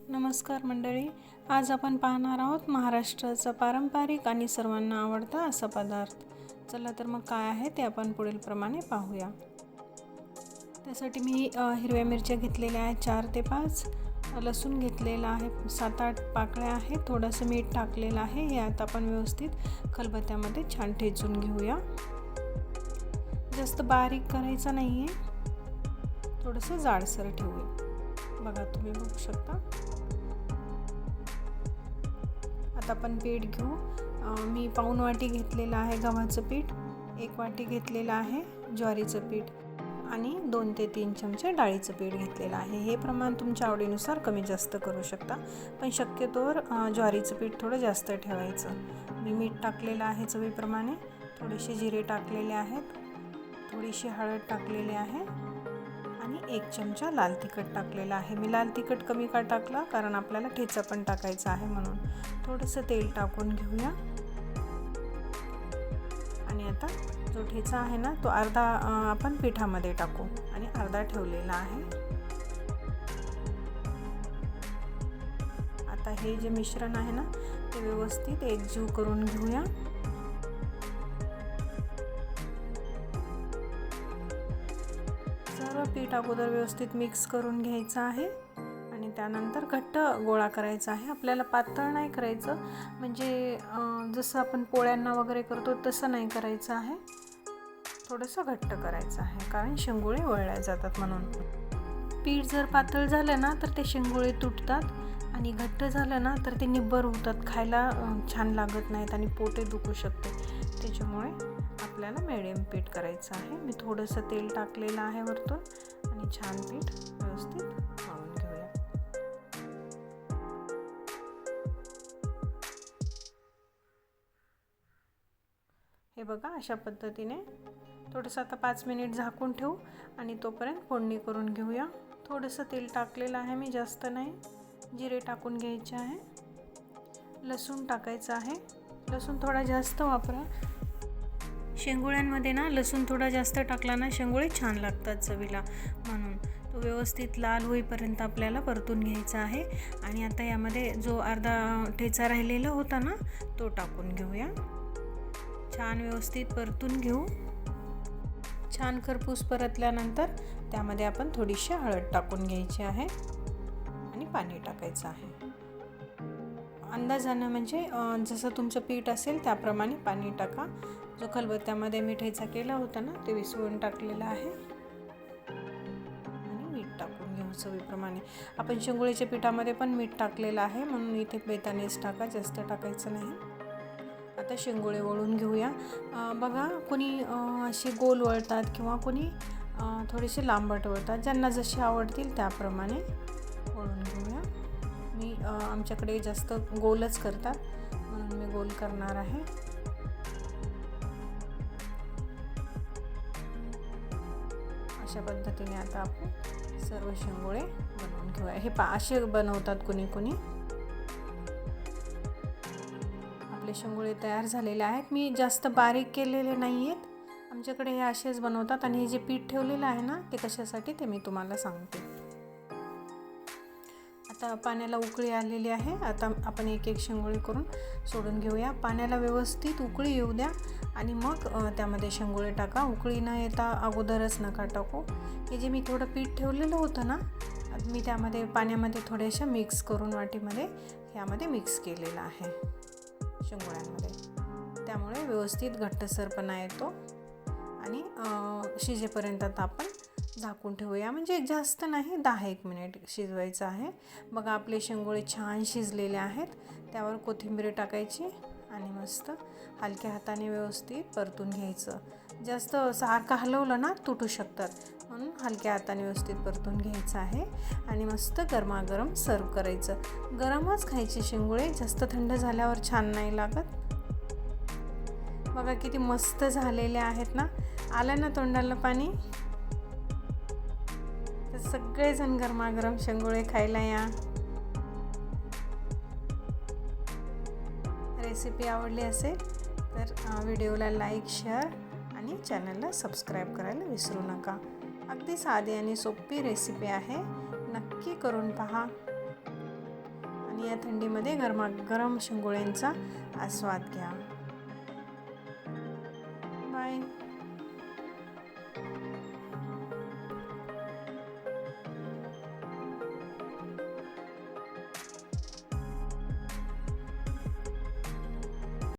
नमस्कार मंडळी, आज आपण पाहणार आहोत महाराष्ट्राचा पारंपरिक आणि सर्वांना आवडता असा पदार्थ. चला तर मग काय आहे ते आपण पुढील प्रमाणे पाहूया. त्यासाठी मी हिरव्या मिरच्या घेतलेल्या आहेत 4 ते 5, लसूण घेतलेला आहे 7-8 पाकळ्या आहेत, थोडंसं मीठ टाकलेलं आहे. हे आता आपण व्यवस्थित खलबत्त्यामध्ये छान ठेचून घेऊया. जास्त बारीक करायचं नाही आहे, थोडंसं जाडसर ठेवूया. बघा तुम्ही बघू शकता. आता आपण पीठ घेऊ. मी पाऊण वाटी घेतलेलं आहे गव्हाचं पीठ, 1 वाटी घेतलेलं आहे ज्वारीचं पीठ आणि 2 ते 3 चमचे डाळीचं पीठ घेतलेलं आहे. हे प्रमाण तुमच्या आवडीनुसार कमी जास्त करू शकता, पण शक्यतोवर ज्वारीचं पीठ थोडं जास्त ठेवायचं. मी मीठ टाकलेलं आहे चवीप्रमाणे, थोडेसे जिरे टाकलेले आहेत, थोडीशी हळद टाकलेली आहे आणि 1 चमचा लाल तिखट टाकलेला आहे. मी लाल तिखट कमी का टाकला, कारण आपल्याला ठेचा पण टाकायचा आहे म्हणून. थोडंसं तेल टाकून घेऊया आणि आता जो ठेचा आहे ना तो अर्धा आपण पिठामध्ये टाकू आणि अर्धा ठेवलेला आहे. आता हे जे मिश्रण आहे ना ते व्यवस्थित एकजीव करून घेऊया. सर्व पीठ अगोदर व्यवस्थित मिक्स करून घ्यायचं आहे आणि त्यानंतर घट्ट गोळा करायचा आहे. आपल्याला पातळ नाही करायचं, म्हणजे जसं आपण पोळ्यांना वगैरे करतो तसं नाही करायचं आहे, थोडंसं घट्ट करायचं आहे, कारण शेंगुळे वळल्या जातात म्हणून. पीठ जर पातळ झालं ना तर ते शेंगुळे तुटतात आणि घट्ट झालं ना तर ते निब्बर होतात, खायला छान लागत नाहीत आणि पोटे दुखू शकते. त्याच्यामुळे आपल्याला मिडियम पीठ करायचं आहे. मी थोडंसं तेल टाकलेलं आहे वरतून आणि छान पीठ व्यवस्थित मळून घेऊया. हे बघा, अशा पद्धतीने थोडंसं आता 5 मिनिट झाकून ठेवू आणि तोपर्यंत फोडणी करून घेऊया. थोडंसं तेल टाकलेलं आहे मी, जास्त नाही. जिरे टाकून घ्यायचे आहे, लसूण टाकायचं आहे. लसूण थोडा जास्त वापरा. शेंगुळ्यांमध्ये ना लसूण थोडा जास्त टाकला ना शेंगुळे छान लागतात चवीला, म्हणून तो व्यवस्थित लाल होईपर्यंत आपल्याला परतून घ्यायचा आहे. आणि आता यामध्ये जो अर्धा ठेचा राहिलेला होता ना तो टाकून घेऊया. छान व्यवस्थित परतून घेऊ. छान खरपूस परतल्यानंतर त्यामध्ये आपण थोडीशी हळद टाकून घ्यायची आहे आणि पाणी टाकायचं आहे. अंदाजानं, म्हणजे जसं तुमचं पीठ असेल त्याप्रमाणे पाणी टाका. जो खलबत्त्यामध्ये मी ठेचा केला होता ना ते विसळून टाकलेला आहे आणि मीठ टाकून घेऊ चवीप्रमाणे. आपण शेंगुळ्याच्या पिठामध्ये पण मीठ टाकलेलं आहे, म्हणून इथे बेतानेच टाका, जास्त टाकायचं नाही. आता शेंगुळे वळून घेऊया. बघा, कोणी असे गोल वळतात किंवा कोणी थोडेसे लांबट वळतात, ज्यांना जसे आवडतील त्याप्रमाणे वळून घेऊया. मी आमच्याकडे जास्त गोलच करतात, म्हणून मी गोल करणार आहे. अशा पद्धतीने आता आपण सर्व शेंगुळे बनवून घेऊया. हे असे बनवतात कोणी कोणी. आपले शेंगुळे तयार झालेले आहेत. मी जास्त बारीक केलेले नाही आहेत, आमच्याकडे हे असेच बनवतात. आणि हे जे पीठ ठेवलेलं आहे ना ते कशासाठी ते मी तुम्हाला सांगते. आता पाण्याला उकळी आलेली आहे. आता आपण एक एक शेंगुळे करून सोडून घेऊया. पाण्याला व्यवस्थित उकळी येऊ द्या आणि मग त्यामध्ये शेंगुळे टाका. उकळी न येता अगोदरच नका टाकू. हे जे मी थोडं पीठ ठेवलेलं होतं ना, मी त्यामध्ये पाण्यामध्ये थोड्याशा मिक्स करून वाटीमध्ये ह्यामध्ये मिक्स केलेलं आहे शेंगुळ्यांमध्ये. त्यामुळे व्यवस्थित घट्टसरपणा येतो आणि शिजेपर्यंत आता आपण झाकून ठेवूया, म्हणजे जास्त नाही, 10-1 मिनिट शिजवायचं आहे. बघा, आपले शेंगुळे छान शिजलेले आहेत. त्यावर कोथिंबीर टाकायची आणि मस्त हलक्या हाताने व्यवस्थित परतून घ्यायचं. जास्त सारखं हलवलं ना तुटू शकतात, म्हणून हलक्या हाताने व्यवस्थित परतून घ्यायचं आहे आणि मस्त गरमागरम सर्व करायचं. गरमच खायचे शेंगुळे, जास्त थंड झाल्यावर छान नाही लागत. बघा किती मस्त झालेले आहेत ना. आलं ना तोंडाला पाणी. तर सगळेजण गरमागरम शेंगुळे खायला या. रेसिपी आवडली असेल तर व्हिडिओला लाईक, शेअर आणि चॅनलला सबस्क्राईब करायला विसरू नका. अगदी साधी आणि सोपी रेसिपी आहे, नक्की करून पहा. आणि या थंडीमध्ये गरमागरम शेंगोळ्यांचा आस्वाद घ्या. बाय.